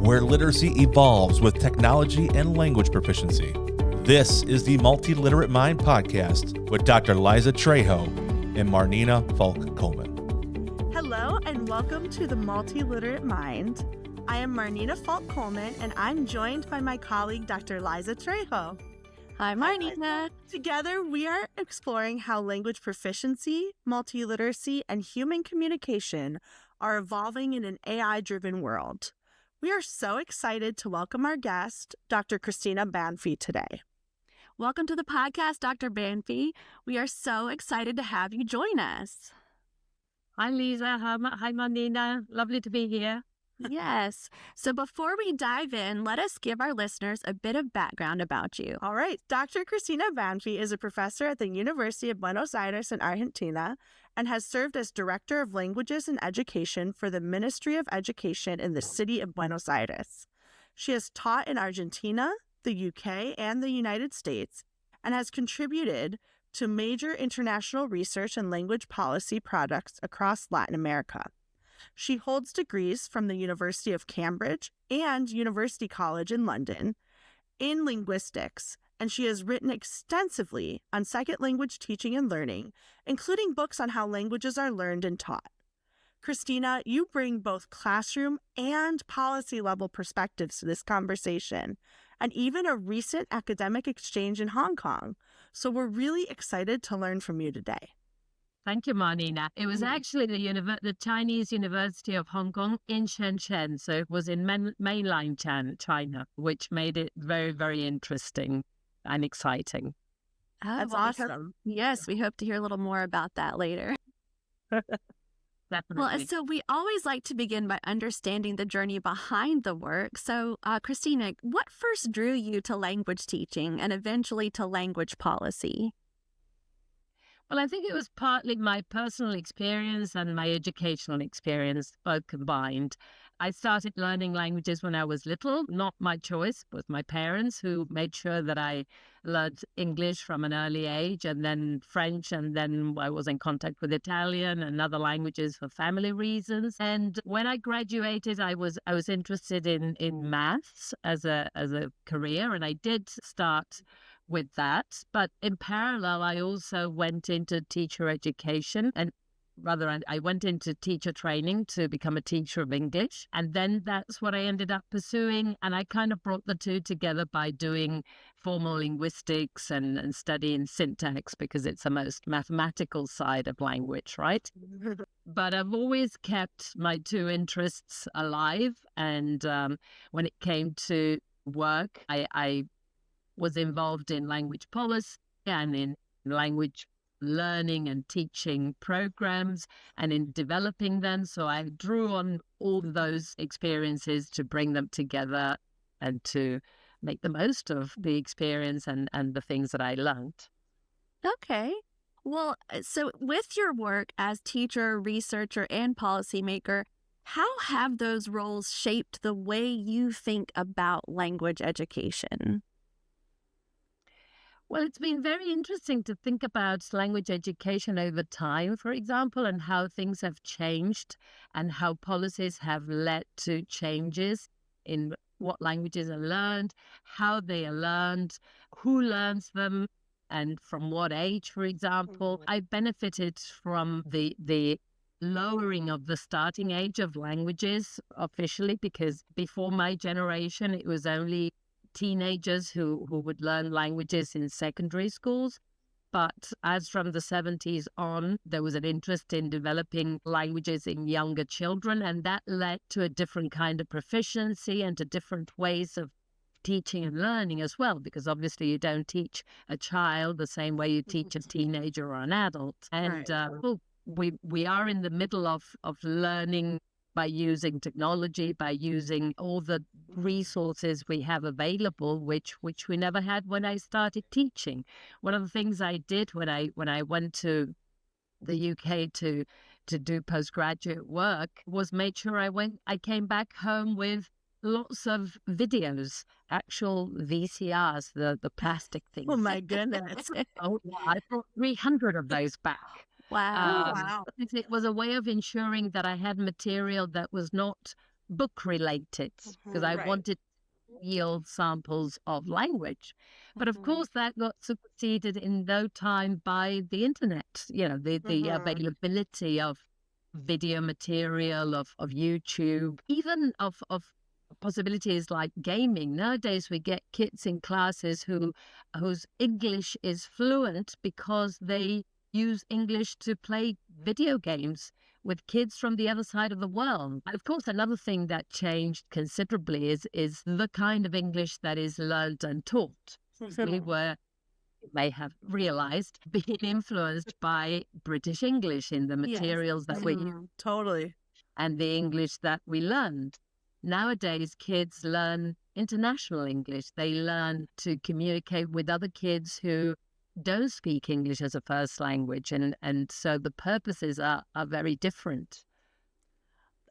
where literacy evolves with technology and language proficiency. This is the Multiliterate Mind podcast with Dr. Liza Trejo and Marnina Falk Colman. Hello and welcome to the Multiliterate Mind. I am Marnina Falk Colman and I'm joined by my colleague Dr. Liza Trejo. Hi, Marnina. Together, we are exploring how language proficiency, multiliteracy, and human communication are evolving in an AI-driven world. We are so excited to welcome our guest, Dr. Cristina Banfi, today. Welcome to the podcast, Dr. Banfi. We are so excited to have you join us. Hi, Lisa. Hi, Marnina. Lovely to be here. Yes. So before we dive in, let us give our listeners a bit of background about you. All right. Dr. Cristina Banfi is a professor at the University of Buenos Aires in Argentina and has served as Director of Languages and Education for the Ministry of Education in the city of Buenos Aires. She has taught in Argentina, the UK, and the United States, and has contributed to major international research and language policy projects across Latin America. She holds degrees from the University of Cambridge and University College in London in linguistics, and she has written extensively on second language teaching and learning, including books on how languages are learned and taught. Cristina, you bring both classroom and policy-level perspectives to this conversation, and even a recent academic exchange in Hong Kong. So we're really excited to learn from you today. Thank you, Marnina. It was actually the Chinese University of Hong Kong in Shenzhen, so it was in mainland China, which made it very, very interesting and exciting. Oh, That's awesome. Yes, we hope to hear a little more about that later. Definitely. Well, so we always like to begin by understanding the journey behind the work. So, Cristina, what first drew you to language teaching and eventually to language policy? Well, I think it was partly my personal experience and my educational experience, both combined. I started learning languages when I was little, not my choice, but my parents who made sure that I learned English from an early age, and then French, and then I was in contact with Italian and other languages for family reasons. And when I graduated, I was interested in maths as a career, and I did start with that. But in parallel, I also went into teacher education, and rather, I went into teacher training to become a teacher of English. And then that's what I ended up pursuing. And I kind of brought the two together by doing formal linguistics and studying syntax, because it's the most mathematical side of language, right? But I've always kept my two interests alive. And when it came to work, I was involved in language policy and in language learning and teaching programs and in developing them. So I drew on all those experiences to bring them together and to make the most of the experience and the things that I learned. Okay. Well, so with your work as teacher, researcher, and policymaker, how have those roles shaped the way you think about language education? Well, it's been very interesting to think about language education over time, for example, and how things have changed and how policies have led to changes in what languages are learned, how they are learned, who learns them, and from what age, for example. I benefited from the lowering of the starting age of languages officially, because before my generation, it was only teenagers who would learn languages in secondary schools. But as from the 70s on, there was an interest in developing languages in younger children, and that led to a different kind of proficiency and to different ways of teaching and learning as well, because obviously you don't teach a child the same way you teach a teenager or an adult. And we are in the middle of learning by using technology, by using all the resources we have available, which we never had when I started teaching. One of the things I did when I went to the UK to do postgraduate work was made sure I came back home with lots of videos, actual VCRs, the plastic things. Oh my goodness. Oh, yeah, I brought 300 of those back. Wow. Wow. It was a way of ensuring that I had material that was not book related because I Right. wanted yield samples of language. But of course, that got superseded in no time by the internet, the availability of video material, of YouTube, even of possibilities like gaming. Nowadays, we get kids in classes whose English is fluent because they use English to play video games with kids from the other side of the world. And of course, another thing that changed considerably is the kind of English that is learned and taught. We were, you may have realized, being influenced by British English in the materials that we use Totally. and the English that we learned. Nowadays, kids learn international English. They learn to communicate with other kids who don't speak English as a first language. And so the purposes are very different.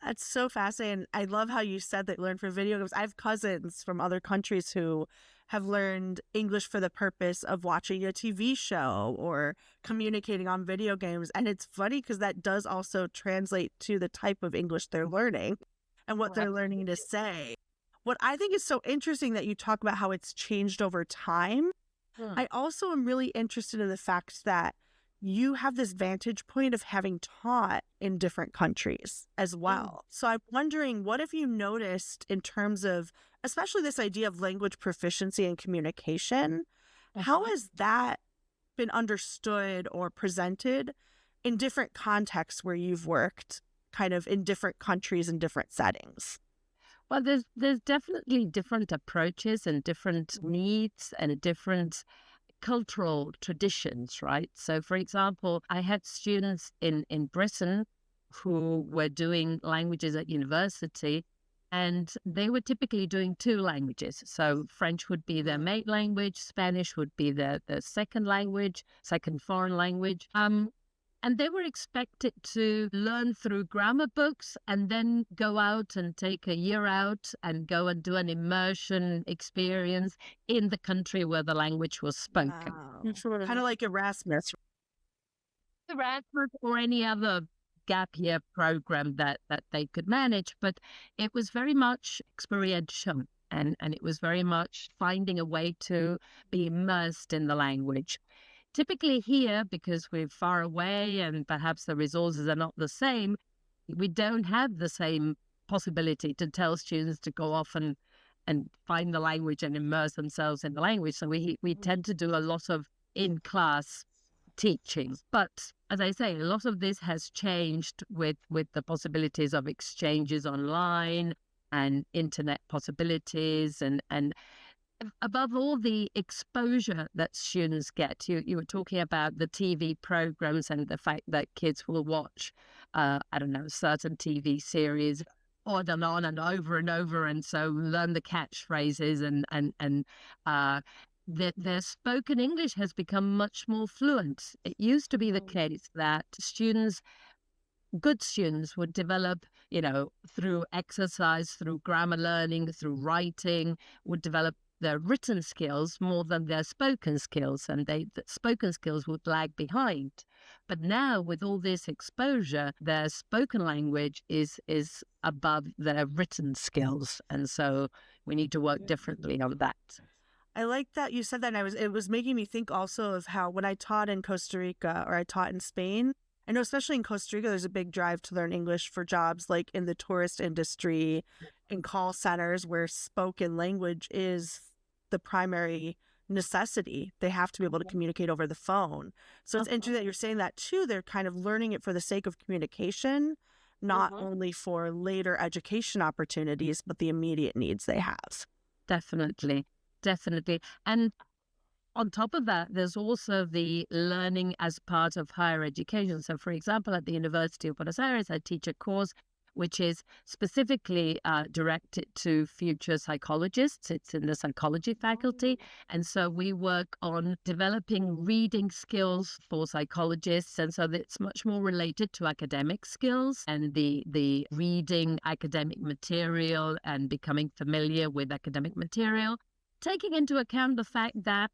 That's so fascinating. I love how you said that you learned from video games. I have cousins from other countries who have learned English for the purpose of watching a TV show or communicating on video games. And it's funny because that does also translate to the type of English they're learning and what they're learning to say. What I think is so interesting that you talk about how it's changed over time. I also am really interested in the fact that you have this vantage point of having taught in different countries as well. So I'm wondering, what have you noticed in terms of, especially this idea of language proficiency and communication? How has that been understood or presented in different contexts where you've worked, kind of in different countries and different settings? Well, there's definitely different approaches and different needs and different cultural traditions, right? So, for example, I had students in Britain who were doing languages at university, and they were typically doing two languages. So French would be their main language, Spanish would be their second language, second foreign language. And they were expected to learn through grammar books and then go out and take a year out and go and do an immersion experience in the country where the language was spoken. Wow. Kind of like Erasmus. Erasmus or any other gap year program that they could manage. But it was very much experiential and it was very much finding a way to be immersed in the language. Typically here, because we're far away and perhaps the resources are not the same, we don't have the same possibility to tell students to go off and find the language and immerse themselves in the language. So we tend to do a lot of in-class teaching. But as I say, a lot of this has changed with the possibilities of exchanges online and internet possibilities and above all, the exposure that students get. You were talking about the TV programs and the fact that kids will watch, certain TV series on and over and over, and so learn the catchphrases and their spoken English has become much more fluent. It used to be the case that good students would develop, through exercise, through grammar learning, through writing, would develop their written skills more than their spoken skills, and the spoken skills would lag behind. But now, with all this exposure, their spoken language is above their written skills, and so we need to work differently on that. I like that you said that, and it was making me think also of how when I taught in Costa Rica or I taught in Spain, I know especially in Costa Rica, there's a big drive to learn English for jobs like in the tourist industry, in call centers where spoken language is the primary necessity. They have to be able to communicate over the phone. So it's interesting that you're saying that too. They're kind of learning it for the sake of communication, not only for later education opportunities, but the immediate needs they have. Definitely. And on top of that, there's also the learning as part of higher education. So, for example, at the University of Buenos Aires, I teach a course which is specifically directed to future psychologists. It's in the psychology faculty. And so we work on developing reading skills for psychologists. And so it's much more related to academic skills and the reading academic material and becoming familiar with academic material, taking into account the fact that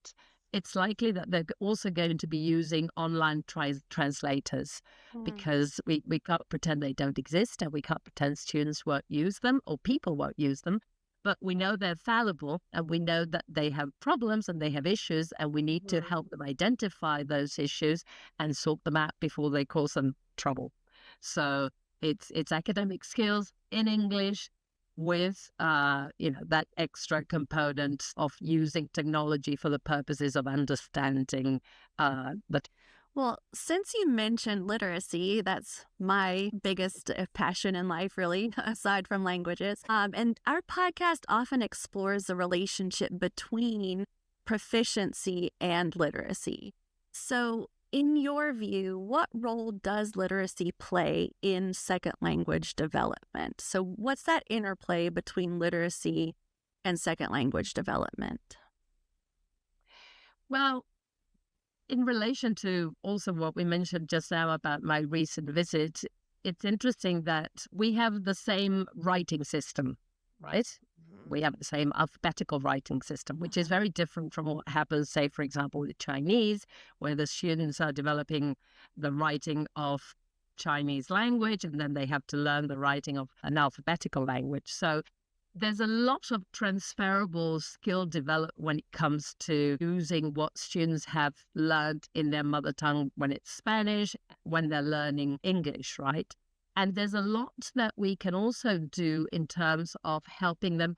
it's likely that they're also going to be using online translators because we can't pretend they don't exist, and we can't pretend students won't use them or people won't use them. But we know they're fallible, and we know that they have problems and they have issues, and we need to help them identify those issues and sort them out before they cause them trouble. So it's academic skills in English with that extra component of using technology for the purposes of understanding that. Well, since you mentioned literacy, that's my biggest passion in life, really, aside from languages. And our podcast often explores the relationship between proficiency and literacy. So, in your view, what role does literacy play in second language development? So, what's that interplay between literacy and second language development? Well, in relation to also what we mentioned just now about my recent visit, it's interesting that we have the same writing system, right? We have the same alphabetical writing system, which is very different from what happens, say, for example, with Chinese, where the students are developing the writing of Chinese language, and then they have to learn the writing of an alphabetical language. So there's a lot of transferable skill developed when it comes to using what students have learned in their mother tongue when it's Spanish, when they're learning English, right? And there's a lot that we can also do in terms of helping them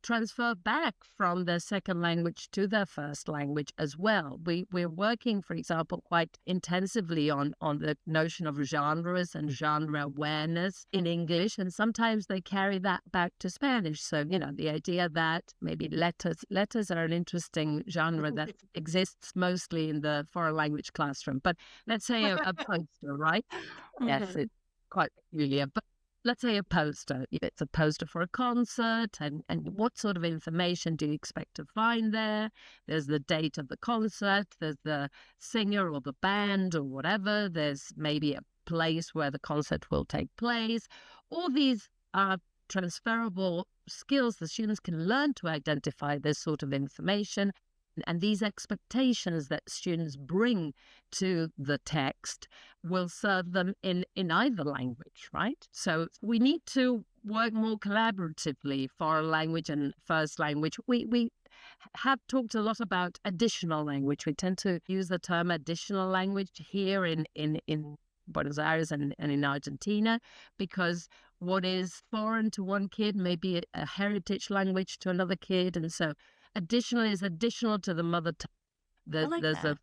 transfer back from their second language to their first language as well. We're working, for example, quite intensively on the notion of genres and genre awareness in English, and sometimes they carry that back to Spanish. So, the idea that maybe letters are an interesting genre that exists mostly in the foreign language classroom. But let's say a poster, right? Yes, it's quite peculiar. But let's say a poster. It's a poster for a concert, and what sort of information do you expect to find there? There's the date of the concert, there's the singer or the band or whatever, there's maybe a place where the concert will take place. All these are transferable skills the students can learn to identify this sort of information. And these expectations that students bring to the text will serve them in either language, right? So we need to work more collaboratively, foreign language and first language. We have talked a lot about additional language. We tend to use the term additional language here in Buenos Aires and in Argentina, because what is foreign to one kid may be a heritage language to another kid. And so additional is additional to the mother tongue. There's a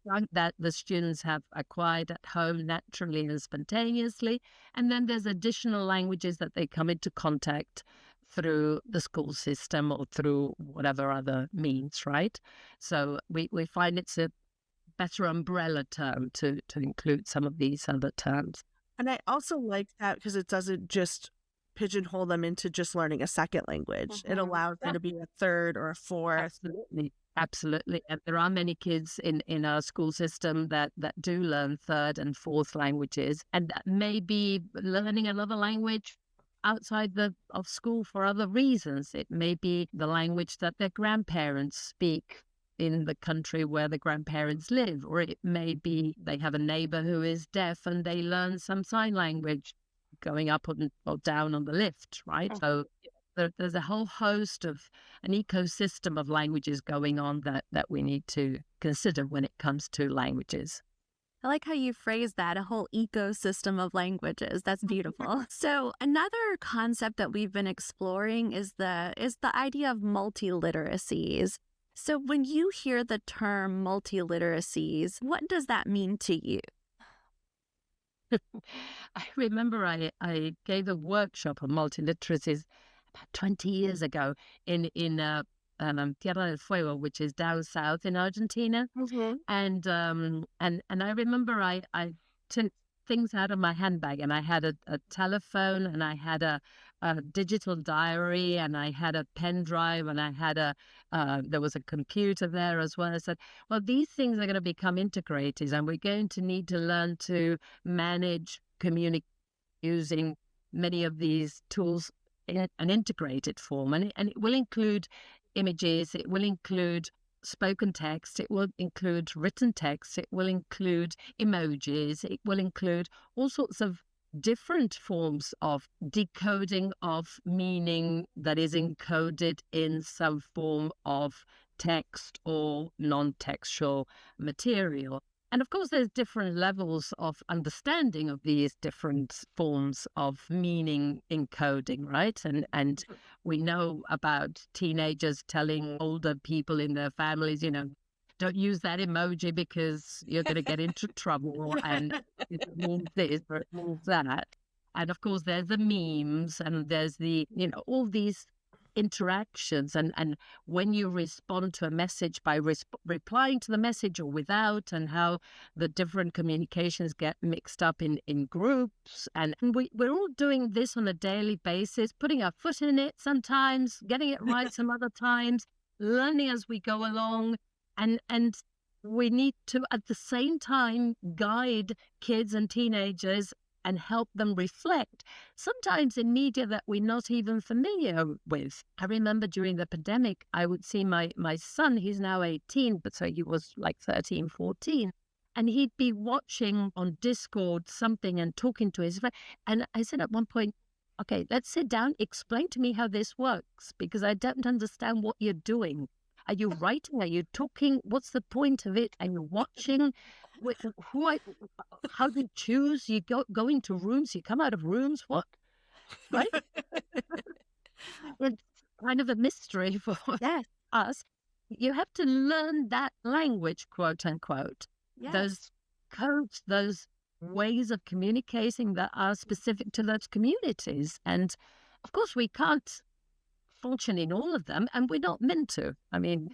tongue that the students have acquired at home naturally and spontaneously. And then there's additional languages that they come into contact through the school system or through whatever other means, right? So we find it's a better umbrella term to include some of these other terms. And I also like that because it doesn't just pigeonhole them into just learning a second language. It allows them to be a third or a fourth. Absolutely. And there are many kids in our school system that do learn third and fourth languages, and that may be learning another language outside of school for other reasons. It may be the language that their grandparents speak in the country where the grandparents live, or it may be they have a neighbor who is deaf and they learn some sign language going up or down on the lift, right? So there's a whole host of an ecosystem of languages going on that we need to consider when it comes to languages. I like how you phrase that, a whole ecosystem of languages. That's beautiful. So another concept that we've been exploring is the idea of multiliteracies. So when you hear the term multiliteracies, what does that mean to you? I remember I gave a workshop on multiliteracies about 20 years ago in Tierra del Fuego, which is down south in Argentina. And I remember I took things out of my handbag, and I had a telephone, and I had a digital diary, and I had a pen drive, and I had there was a computer there as well. I said, well, these things are going to become integrated, and we're going to need to learn to manage, communicate using many of these tools in an integrated form. And it will include images, it will include spoken text, it will include written text, it will include emojis, it will include all sorts of different forms of decoding of meaning that is encoded in some form of text or non-textual material. And of course, there's different levels of understanding of these different forms of meaning encoding, right? And we know about teenagers telling older people in their families, don't use that emoji because you're going to get into trouble, and it means this or it means that. And of course, there's the memes, and there's the, all these interactions, and when you respond to a message by replying to the message or without, and how the different communications get mixed up in groups. And we're all doing this on a daily basis, putting our foot in it sometimes, getting it right some other times, learning as we go along. And we need to, at the same time, guide kids and teenagers and help them reflect, sometimes in media that we're not even familiar with. I remember during the pandemic, I would see my son, he's now 18, but so he was like 13, 14, and he'd be watching on Discord something and talking to his friend. And I said at one point, okay, let's sit down, explain to me how this works, because I don't understand what you're doing. Are you writing? Are you talking? What's the point of it? Are you watching? How do you choose? You go into rooms, you come out of rooms, what? Right? It's kind of a mystery for us. You have to learn that language, quote unquote. Yes. Those codes, those ways of communicating that are specific to those communities. And of course, we can't function in all of them, and we're not meant to. I mean,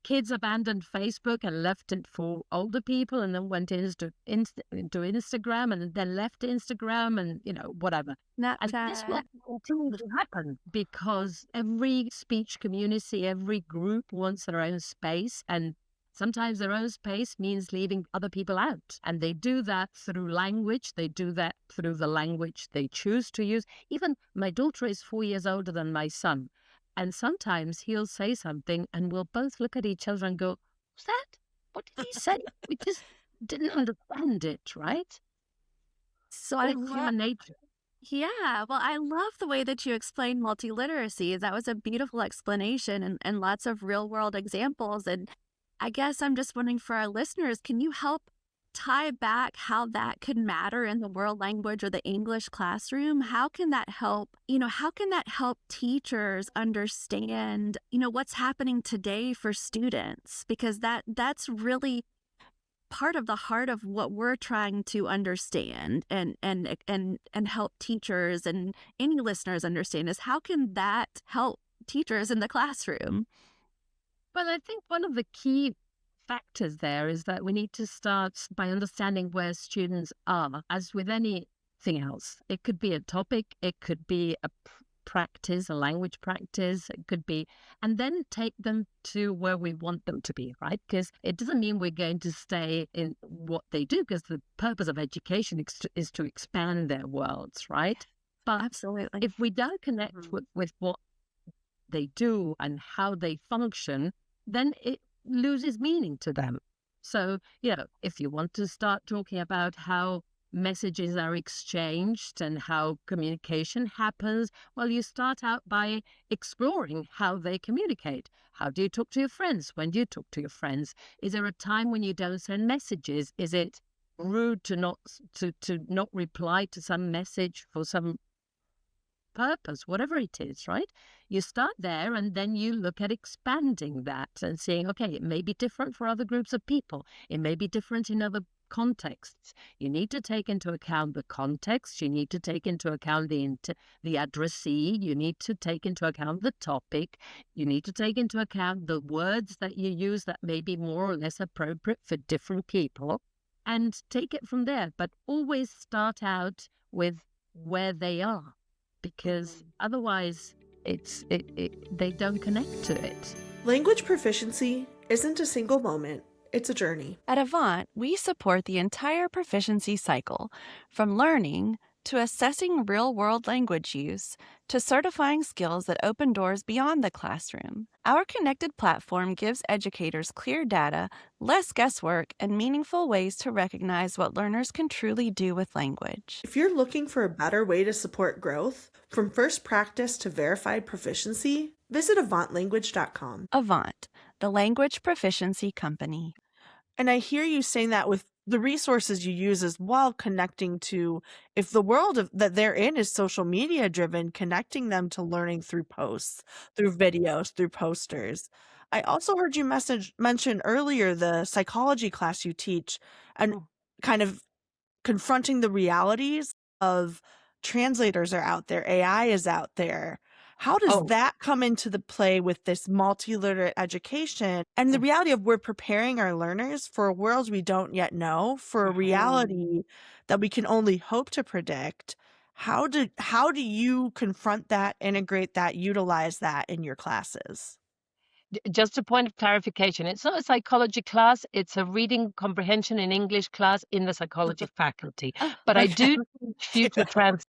kids abandoned Facebook and left it for older people, and then went into Instagram, and then left Instagram, and whatever. And this will continue to happen because every speech community, every group wants their own space, and sometimes their own space means leaving other people out. And they do that through language. They do that through the language they choose to use. Even my daughter is 4 years older than my son. And sometimes he'll say something and we'll both look at each other and go, what's that? What did he say? We just didn't understand it, right? So human nature. Yeah, well, I love the way that you explained multiliteracy. That was a beautiful explanation and lots of real-world examples. And I guess I'm just wondering for our listeners, can you help tie back how that could matter in the world language or the English classroom? How can that help, how can that help teachers understand, what's happening today for students? Because that's really part of the heart of what we're trying to understand and help teachers and any listeners understand is how can that help teachers in the classroom? Well, I think one of the key factors there is that we need to start by understanding where students are. As with anything else, it could be a topic, it could be a practice, a language practice, it could be, and then take them to where we want them to be, right? Because it doesn't mean we're going to stay in what they do, because the purpose of education is to expand their worlds, right? But absolutely, if we don't connect with what they do and how they function, then it loses meaning to them. So, if you want to start talking about how messages are exchanged and how communication happens, well, you start out by exploring how they communicate. How do you talk to your friends? When do you talk to your friends? Is there a time when you don't send messages? Is it rude to not reply to some message for some purpose, whatever it is, right? You start there and then you look at expanding that and saying, okay, it may be different for other groups of people. It may be different in other contexts. You need to take into account the context. You need to take into account the addressee. You need to take into account the topic. You need to take into account the words that you use that may be more or less appropriate for different people, and take it from there. But always start out with where they are, because otherwise they don't connect to it. Language proficiency isn't a single moment, it's a journey. At Avant, we support the entire proficiency cycle, from learning to assessing real-world language use, to certifying skills that open doors beyond the classroom. Our connected platform gives educators clear data, less guesswork, and meaningful ways to recognize what learners can truly do with language. If you're looking for a better way to support growth, from first practice to verified proficiency, visit AvantLanguage.com. Avant, the language proficiency company. And I hear you saying that with the resources you use as well, connecting to, if the world that they're in is social media driven, connecting them to learning through posts, through videos, through posters. I also heard you mention earlier the psychology class you teach and kind of confronting the realities of translators are out there, AI is out there. How does that come into the play with this multiliterate education and the reality of we're preparing our learners for a world we don't yet know, for a reality that we can only hope to predict? How do you confront that, integrate that, utilize that in your classes? Just a point of clarification. It's not a psychology class. It's a reading comprehension in English class in the psychology faculty. But I do teach future trans,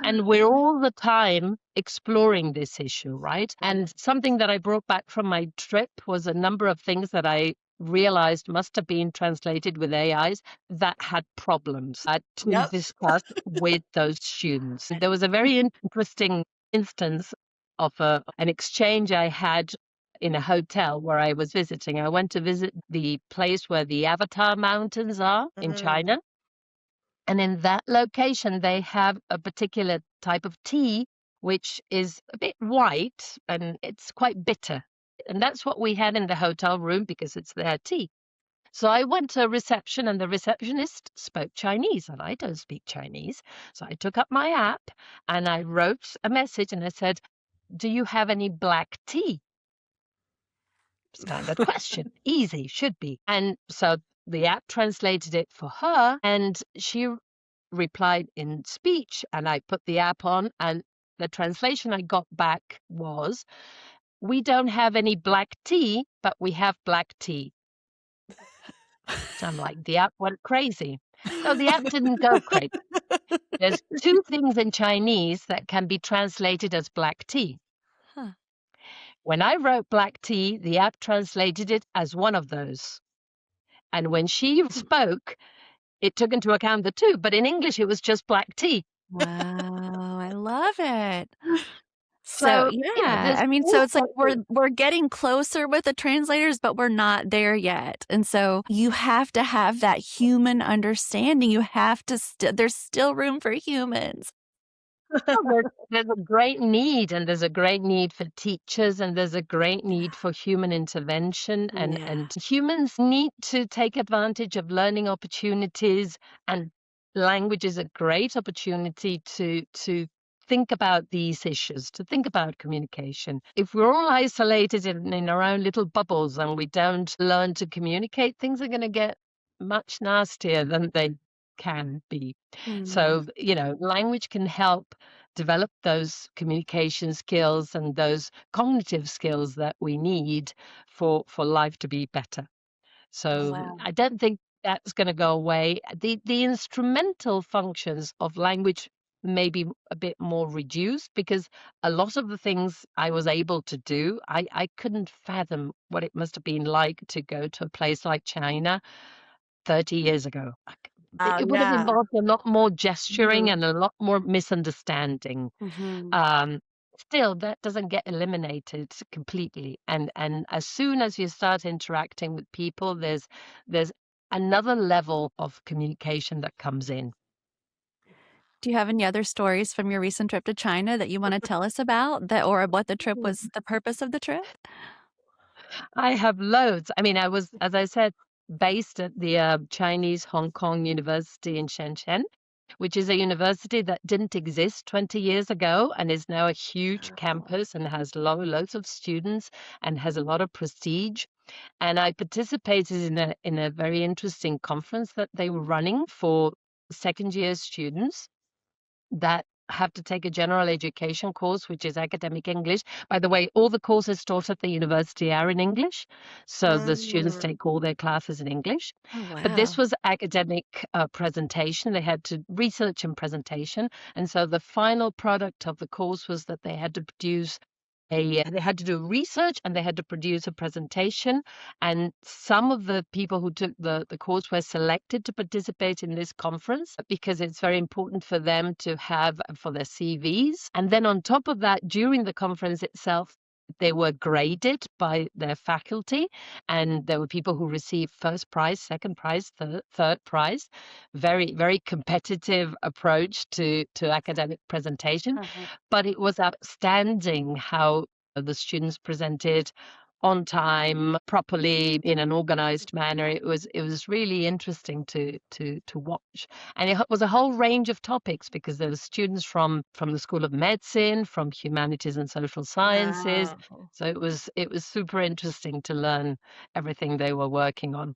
and we're all the time exploring this issue, right? And something that I brought back from my trip was a number of things that I realized must have been translated with AIs that had problems to discuss with those students. There was a very interesting instance of an exchange I had in a hotel where I was visiting. I went to visit the place where the Avatar Mountains are in China. And in that location, they have a particular type of tea, which is a bit white and it's quite bitter. And that's what we had in the hotel room because it's their tea. So I went to a reception and the receptionist spoke Chinese and I don't speak Chinese. So I took up my app and I wrote a message and I said, "Do you have any black tea?" Standard question. Easy, should be. And so the app translated it for her and she replied in speech and I put the app on and the translation I got back was, "We don't have any black tea, but we have black tea." So I'm like, the app went crazy. No, the app didn't go crazy. There's two things in Chinese that can be translated as black tea. When I wrote black tea, the app translated it as one of those. And when she spoke, it took into account the two. But in English, it was just black tea. Wow, I love it. So, yeah, I mean, so it's like we're getting closer with the translators, but we're not there yet. And so you have to have that human understanding. You have to, there's still room for humans. There's a great need, and there's a great need for teachers, and there's a great need for human intervention, and humans need to take advantage of learning opportunities, and language is a great opportunity to think about these issues, to think about communication. If we're all isolated in our own little bubbles and we don't learn to communicate, things are going to get much nastier than they can be. So, language can help develop those communication skills and those cognitive skills that we need for life to be better. So I don't think that's going to go away. The instrumental functions of language may be a bit more reduced because a lot of the things I was able to do, I couldn't fathom what it must have been like to go to a place like China 30 years ago. It would have involved a lot more gesturing and a lot more misunderstanding. Still, that doesn't get eliminated completely. And as soon as you start interacting with people, there's another level of communication that comes in. Do you have any other stories from your recent trip to China that you want to tell us about, or what the trip was, the purpose of the trip? I have loads. I mean, I was, as I said, based at the Chinese Hong Kong University in Shenzhen, which is a university that didn't exist 20 years ago and is now a huge campus and has loads of students and has a lot of prestige. And I participated in a very interesting conference that they were running for second-year students that have to take a general education course, which is academic English. By the way, all the courses taught at the university are in English. So the students Mm. take all their classes in English. Oh, But this wow. was academic presentation. They had to research and presentation. And so the final product of the course was that they had to produce they had to do research and they had to produce a presentation. And some of the people who took the course were selected to participate in this conference because it's very important for them to have for their CVs. And then on top of that, during the conference itself, they were graded by their faculty, and there were people who received first prize, second prize, third prize. Very, very competitive approach to academic presentation. But it was outstanding how the students presented on time, properly, in an organized manner. It was really interesting to watch, and it was a whole range of topics because there were students from the School of Medicine, from Humanities and Social Sciences. Wow. So it was super interesting to learn everything they were working on.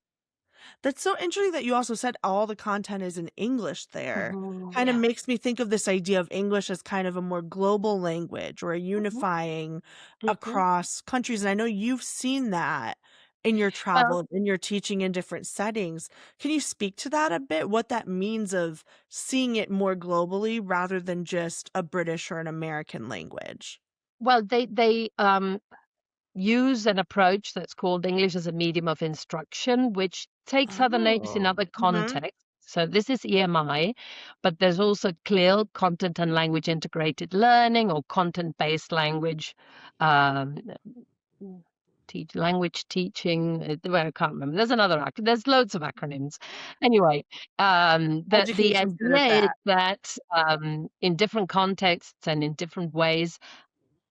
That's so interesting that you also said all the content is in English there. Kind of Yeah. makes me think of this idea of English as kind of a more global language or a unifying Mhm. across countries. And I know you've seen that in your Well, travel, in your teaching in different settings. Can you speak to that a bit? What that means of seeing it more globally rather than just a British or an American language? they use an approach that's called English as a medium of instruction, which takes other names in Oh. other Mm-hmm. contexts. So this is EMI, but there's also CLIL, content and language integrated learning, or content-based language um, language teaching. Well, I can't remember. There's another there's loads of acronyms. Anyway, the Education's good at idea is that. that in different contexts and in different ways,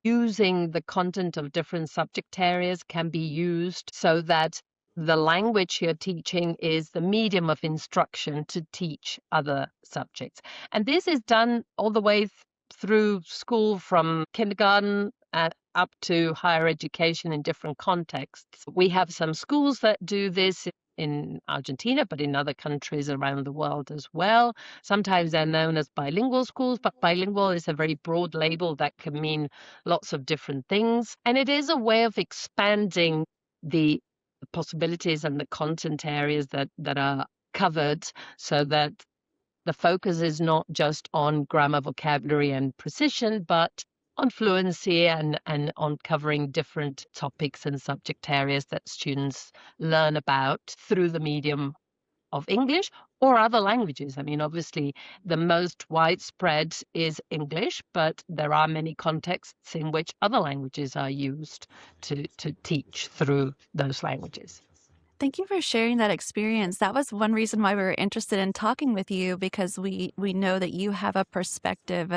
using the content of different subject areas can be used so that the language you're teaching is the medium of instruction to teach other subjects. And this is done all the way through school, from kindergarten up to higher education in different contexts. We have some schools that do this in Argentina, but in other countries around the world as well. Sometimes they're known as bilingual schools, but bilingual is a very broad label that can mean lots of different things. And it is a way of expanding the possibilities and the content areas that are covered, so that the focus is not just on grammar, vocabulary, and precision, but on fluency and on covering different topics and subject areas that students learn about through the medium of English or other languages. I mean, obviously, the most widespread is English, but there are many contexts in which other languages are used to teach through those languages. Thank you for sharing that experience. That was one reason why we were interested in talking with you, because we know that you have a perspective,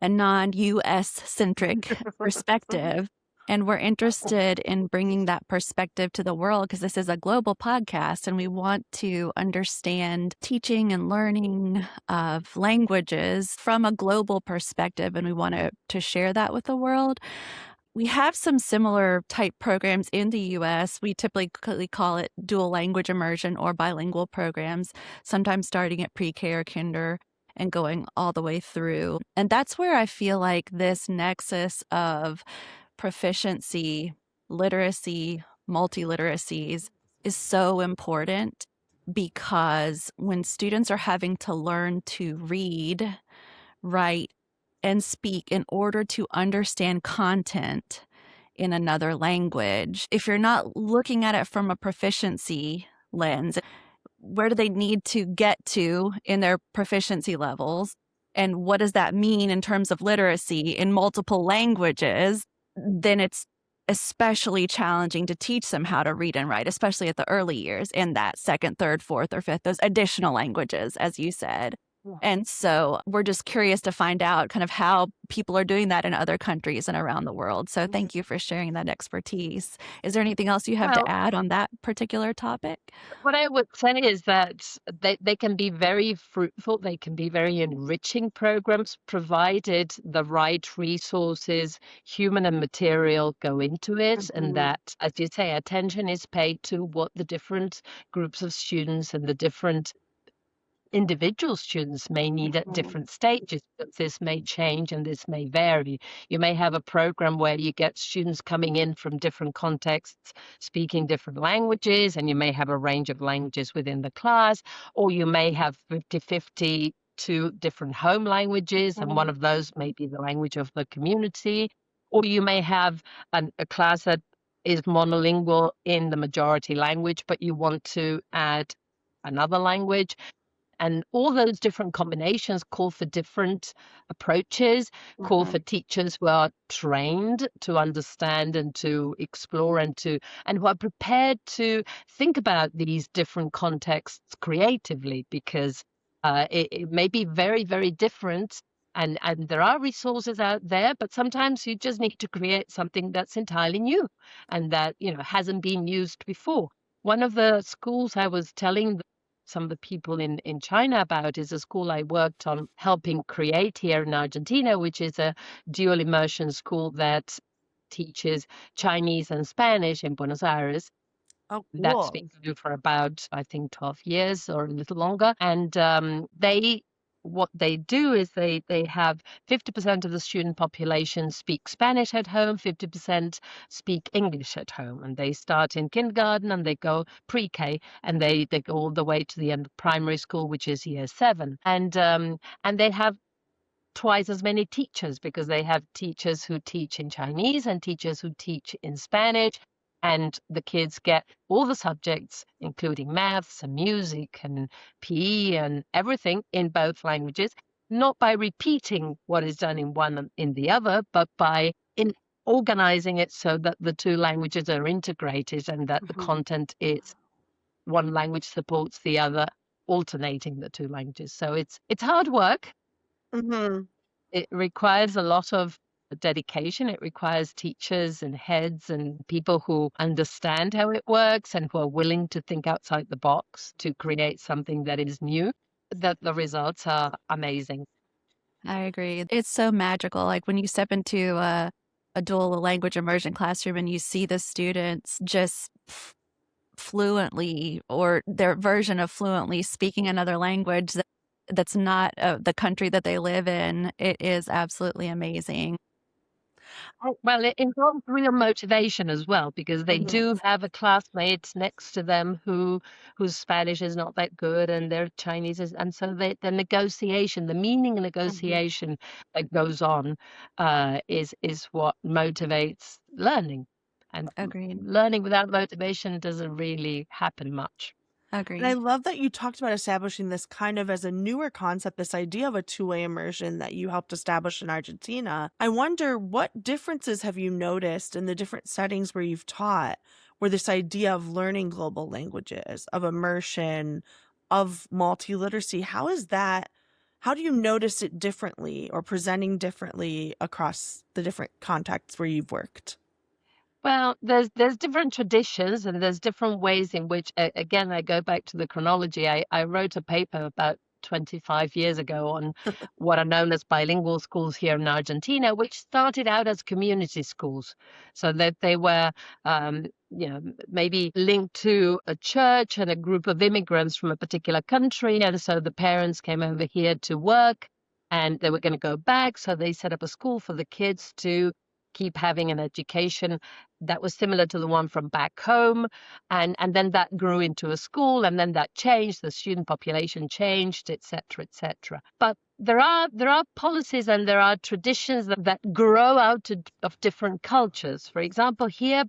a non-US centric perspective. And we're interested in bringing that perspective to the world because this is a global podcast and we want to understand teaching and learning of languages from a global perspective. And we want to share that with the world. We have some similar type programs in the US. We typically call it dual language immersion or bilingual programs, sometimes starting at pre-K or kinder and going all the way through. And that's where I feel like this nexus of proficiency, literacy, multiliteracies is so important, because when students are having to learn to read, write, and speak in order to understand content in another language, if you're not looking at it from a proficiency lens, where do they need to get to in their proficiency levels? And what does that mean in terms of literacy in multiple languages? Then it's especially challenging to teach them how to read and write, especially at the early years in that second, third, fourth, or fifth, those additional languages, as you said. And so we're just curious to find out kind of how people are doing that in other countries and around the world. So thank you for sharing that expertise. Is there anything else you have Well, to add on that particular topic? what I would say is that they can be very fruitful, they can be very enriching programs, provided the right resources, human and material, go into it. And that, as you say, attention is paid to what the different groups of students and the different individual students may need at different stages, but this may change and this may vary. You may have a program where you get students coming in from different contexts, speaking different languages, and you may have a range of languages within the class, or you may have 50-50 two different home languages, and one of those may be the language of the community, or you may have a class that is monolingual in the majority language, but you want to add another language. And all those different combinations call for different approaches, call for teachers who are trained to understand and to explore and who are prepared to think about these different contexts creatively, because it may be very, very different. And there are resources out there, but sometimes you just need to create something that's entirely new and that, hasn't been used before. One of the schools I was telling some of the people in China about is a school I worked on helping create here in Argentina, which is a dual immersion school that teaches Chinese and Spanish in Buenos Aires. Oh, cool. That's been going for about, I think, 12 years or a little longer. And what they do is they have 50% of the student population speak Spanish at home, 50% speak English at home. And they start in kindergarten and they go pre-K, and they go all the way to the end of primary school, which is year 7. And they have twice as many teachers, because they have teachers who teach in Chinese and teachers who teach in Spanish. And the kids get all the subjects, including maths and music and PE and everything, in both languages, not by repeating what is done in one and in the other, but by organizing it so that the two languages are integrated and that the content is one language supports the other, alternating the two languages. So it's hard work. It requires a lot of dedication. It requires teachers and heads and people who understand how it works and who are willing to think outside the box to create something that is new. That the results are amazing. I agree. It's so magical. Like when you step into a dual language immersion classroom and you see the students just fluently, or their version of fluently, speaking another language that's not the country that they live in. It is absolutely amazing. Well, it involves real motivation as well, because they do have a classmate next to them whose Spanish is not that good and their Chinese is, and so the negotiation, the meaning negotiation that goes on is what motivates learning. And Agreed. Learning without motivation doesn't really happen much. Agreed. And I love that you talked about establishing this kind of as a newer concept, this idea of a two-way immersion that you helped establish in Argentina. I wonder, what differences have you noticed in the different settings where you've taught, where this idea of learning global languages, of immersion, of multiliteracy, how do you notice it differently or presenting differently across the different contexts where you've worked? Well, there's different traditions and there's different ways in which, again, I go back to the chronology. I wrote a paper about 25 years ago on what are known as bilingual schools here in Argentina, which started out as community schools, so that they were, maybe linked to a church and a group of immigrants from a particular country. And so the parents came over here to work and they were going to go back. So they set up a school for the kids to keep having an education that was similar to the one from back home, and then that grew into a school, and then that changed, the student population changed, etc., etc. But there are policies and there are traditions that grow out of different cultures. For example, here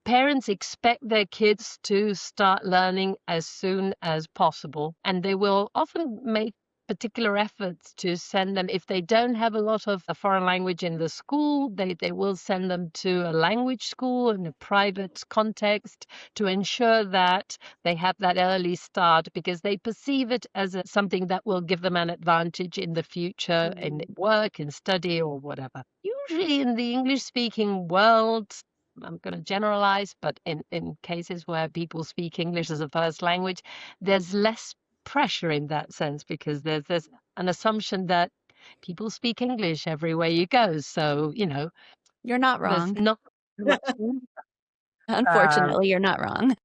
parents expect their kids to start learning as soon as possible, and they will often make particular efforts to send them, if they don't have a lot of a foreign language in the school, they will send them to a language school in a private context to ensure that they have that early start, because they perceive it as something that will give them an advantage in the future in work, in study, or whatever. Usually in the English-speaking world, I'm going to generalize, but in cases where people speak English as a first language, there's less pressure in that sense, because there's an assumption that people speak English everywhere you go. So, You're not wrong. Not Unfortunately, you're not wrong.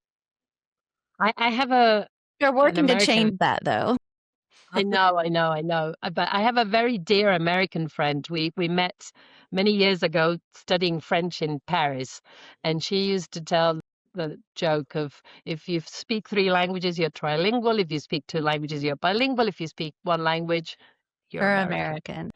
I have You're working to American change that, though. I know. But I have a very dear American friend. We met many years ago studying French in Paris, and she used to tell the joke of if you speak 3 languages, you're trilingual. If you speak 2 languages, you're bilingual. If you speak 1 language, you're You're American. American.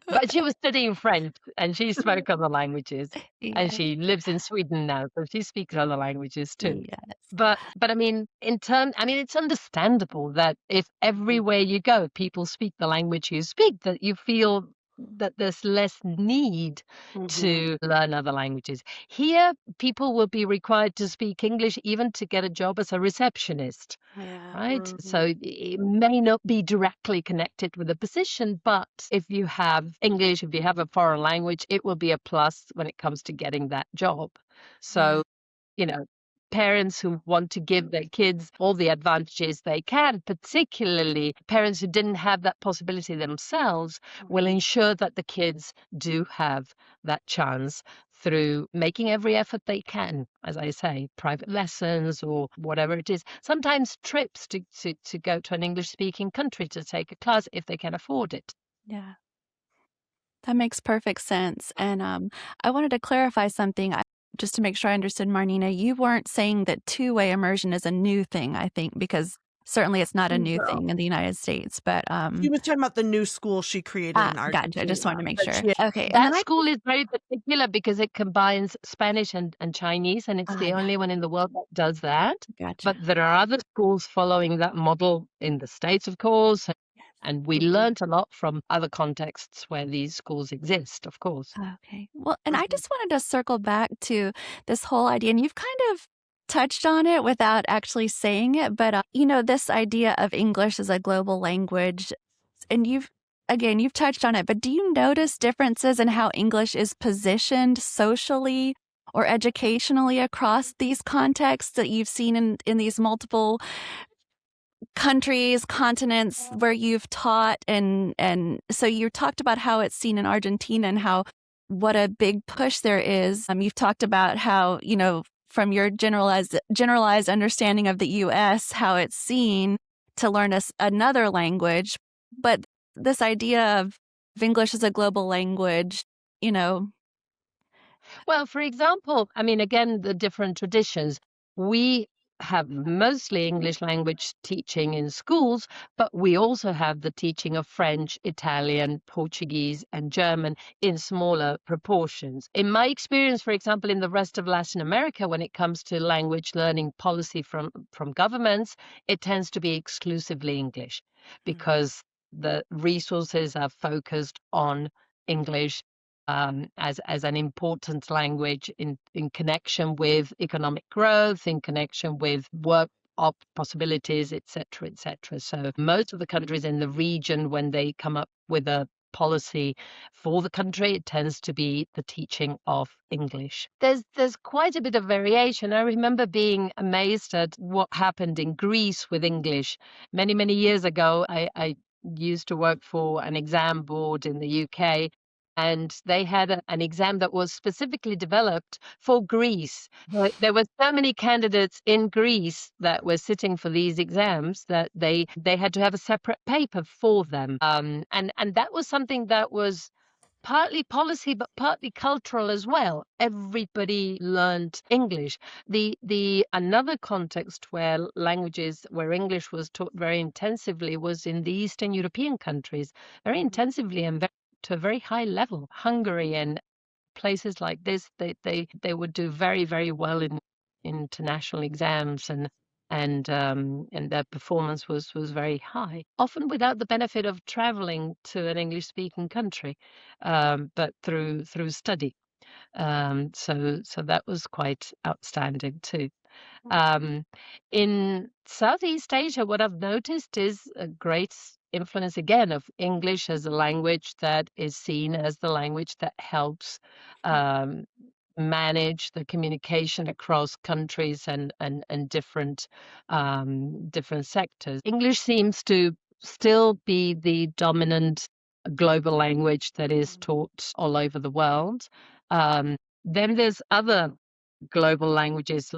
But she was studying French and she spoke other languages. And Yes. she lives in Sweden now, so she speaks other languages too. Yes. But I mean, it's understandable that if everywhere you go, people speak the language you speak, that you feel that there's less need to learn other languages. Here, people will be required to speak English even to get a job as a receptionist, Yeah. right? So it may not be directly connected with the position, but if you have English, if you have a foreign language, it will be a plus when it comes to getting that job. So, you know, parents who want to give their kids all the advantages they can, particularly parents who didn't have that possibility themselves, will ensure that the kids do have that chance through making every effort they can, as I say, private lessons or whatever it is. Sometimes trips to go to an English-speaking country to take a class if they can afford it. Yeah. That makes perfect sense. And I wanted to clarify something just to make sure I understood, Marnina. You weren't saying that two-way immersion is a new thing, I think, because certainly it's not a new thing in the United States. But She was talking about the new school she created in Argentina. gotcha. I just wanted to make But sure. she- Okay. And then That school is very particular because it combines Spanish and Chinese, and it's the yeah. only one in the world that does that. Gotcha. But there are other schools following that model in the States, of course. And we learned a lot from other contexts where these schools exist, of course. Okay. Well, and I just wanted to circle back to this whole idea, and you've kind of touched on it without actually saying it, but this idea of English as a global language, and you've touched on it, but do you notice differences in how English is positioned socially or educationally across these contexts that you've seen in these multiple countries, continents where you've taught, and so you talked about how it's seen in Argentina and how what a big push there is. You've talked about how, from your generalized understanding of the U.S., how it's seen to learn another language, but this idea of English as a global language, Well, for example, I mean, again, the different traditions. We have mostly English language teaching in schools, but we also have the teaching of French, Italian, Portuguese, and German in smaller proportions. In my experience, for example, in the rest of Latin America, when it comes to language learning policy from governments, it tends to be exclusively English because the resources are focused on English as an important language in connection with economic growth, in connection with work possibilities, etc., etc. So most of the countries in the region, when they come up with a policy for the country, it tends to be the teaching of English. There's quite a bit of variation. I remember being amazed at what happened in Greece with English. Many years ago, I used to work for an exam board in the UK, and they had an exam that was specifically developed for Greece. There were so many candidates in Greece that were sitting for these exams that they had to have a separate paper for them. And that was something that was partly policy, but partly cultural as well. Everybody learned English. The another context where English was taught very intensively was in the Eastern European countries, very intensively and to a very high level. Hungary and places like this, they would do very, very well in international exams, and their performance was very high, often without the benefit of traveling to an English-speaking country, but through study. So that was quite outstanding too. In Southeast Asia, what I've noticed is a great influence again of English as a language that is seen as the language that helps manage the communication across countries and different sectors. English seems to still be the dominant global language that is taught all over the world. Then there's other global languages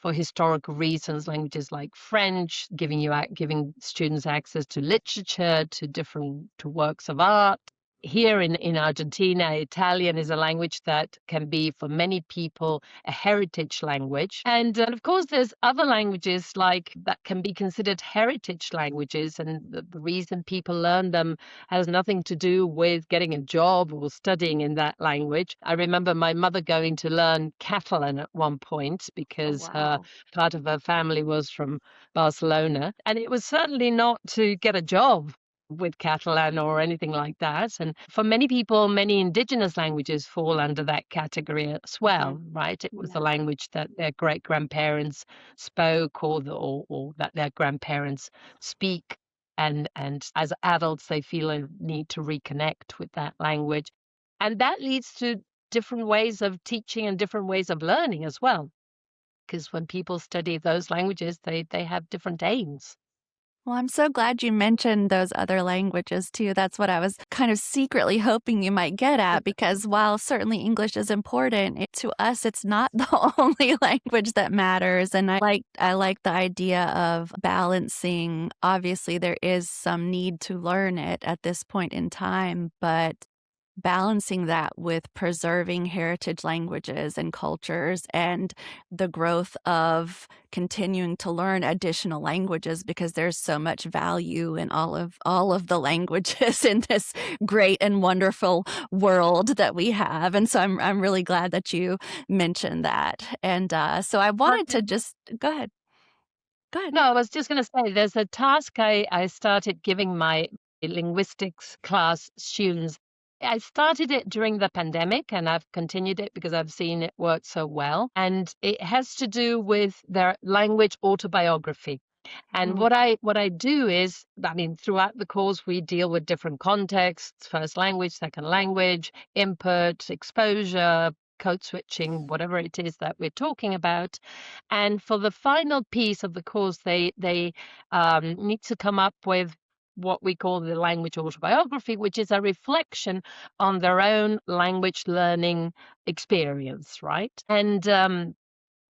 for historical reasons, languages like French, giving students access to literature, to works of art. Here in Argentina, Italian is a language that can be, for many people, a heritage language. And of course, there's other languages like that can be considered heritage languages. And the reason people learn them has nothing to do with getting a job or studying in that language. I remember my mother going to learn Catalan at one point because part of her family was from Barcelona. And it was certainly not to get a job with Catalan or anything like that. And for many people, many indigenous languages fall under that category as well, right? It was the language that their great-grandparents spoke or that their grandparents speak. And as adults, they feel a need to reconnect with that language. And that leads to different ways of teaching and different ways of learning as well. Because when people study those languages, they have different aims. Well, I'm so glad you mentioned those other languages too. That's what I was kind of secretly hoping you might get at, because while certainly English is important, to us, it's not the only language that matters. And I like the idea of balancing. Obviously, there is some need to learn it at this point in time, but balancing that with preserving heritage languages and cultures and the growth of continuing to learn additional languages, because there's so much value in all of the languages in this great and wonderful world that we have. And so I'm really glad that you mentioned that. And so I wanted to just go ahead. No, I was just going to say there's a task I started giving my linguistics class students. I started it during the pandemic, and I've continued it because I've seen it work so well. And it has to do with their language autobiography. And what I do is, throughout the course, we deal with different contexts: first language, second language, input, exposure, code switching, whatever it is that we're talking about. And for the final piece of the course, they need to come up with what we call the language autobiography, which is a reflection on their own language learning experience, right? And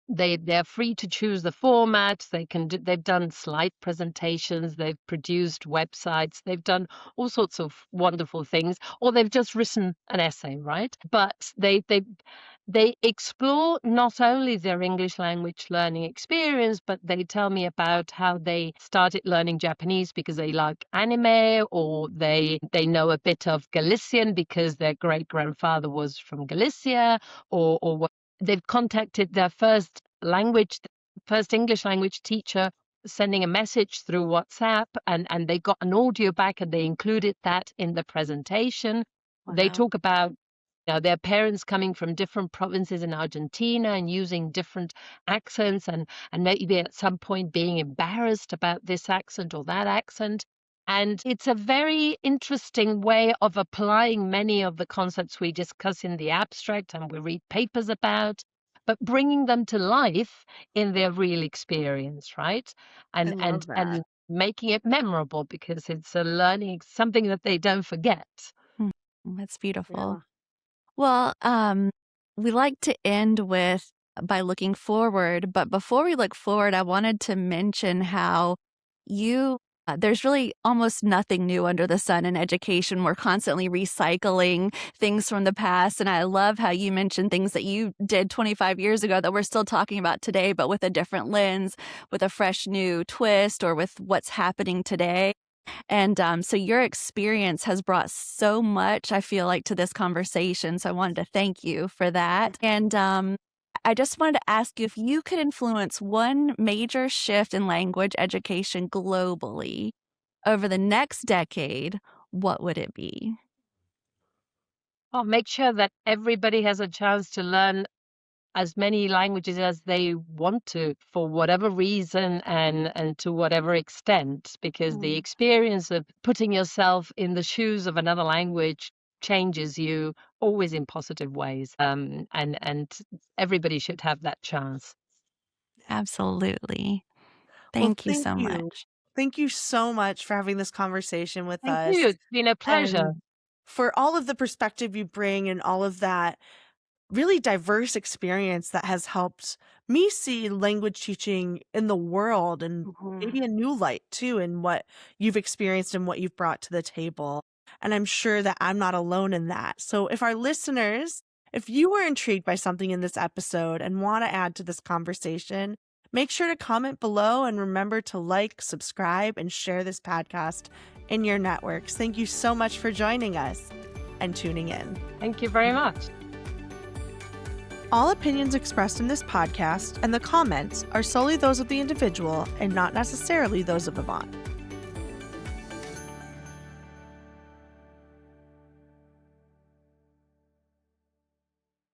they're free to choose the format. They've done slide presentations, they've produced websites, they've done all sorts of wonderful things, or they've just written an essay, right? But they explore not only their English language learning experience, but they tell me about how they started learning Japanese because they like anime, or they know a bit of Galician because their great-grandfather was from Galicia, or what. They've contacted their first English language teacher, sending a message through WhatsApp, and they got an audio back and they included that in the presentation. Wow. They talk about their parents coming from different provinces in Argentina and using different accents, and maybe at some point being embarrassed about this accent or that accent. And it's a very interesting way of applying many of the concepts we discuss in the abstract and we read papers about, but bringing them to life in their real experience, right? And making it memorable, because it's a learning, something that they don't forget. That's beautiful. Yeah. Well, we like to end by looking forward, but before we look forward, I wanted to mention how there's really almost nothing new under the sun in education. We're constantly recycling things from the past. And I love how you mentioned things that you did 25 years ago that we're still talking about today, but with a different lens, with a fresh new twist, or with what's happening today. And so your experience has brought so much, I feel like, to this conversation. So I wanted to thank you for that. And I just wanted to ask you if you could influence one major shift in language education globally over the next decade, what would it be? Well, make sure that everybody has a chance to learn as many languages as they want to, for whatever reason and to whatever extent, because the experience of putting yourself in the shoes of another language changes you always in positive ways. And everybody should have that chance. Absolutely. Thank you so much. Thank you so much for having this conversation with us. Thank you. It's been a pleasure. And for all of the perspective you bring and all of that really diverse experience that has helped me see language teaching in the world and maybe a new light too in what you've experienced and what you've brought to the table. And I'm sure that I'm not alone in that. So if our listeners, if you were intrigued by something in this episode and want to add to this conversation, make sure to comment below and remember to like, subscribe, and share this podcast in your networks. Thank you so much for joining us and tuning in. Thank you very much. All opinions expressed in this podcast and the comments are solely those of the individual and not necessarily those of Avant.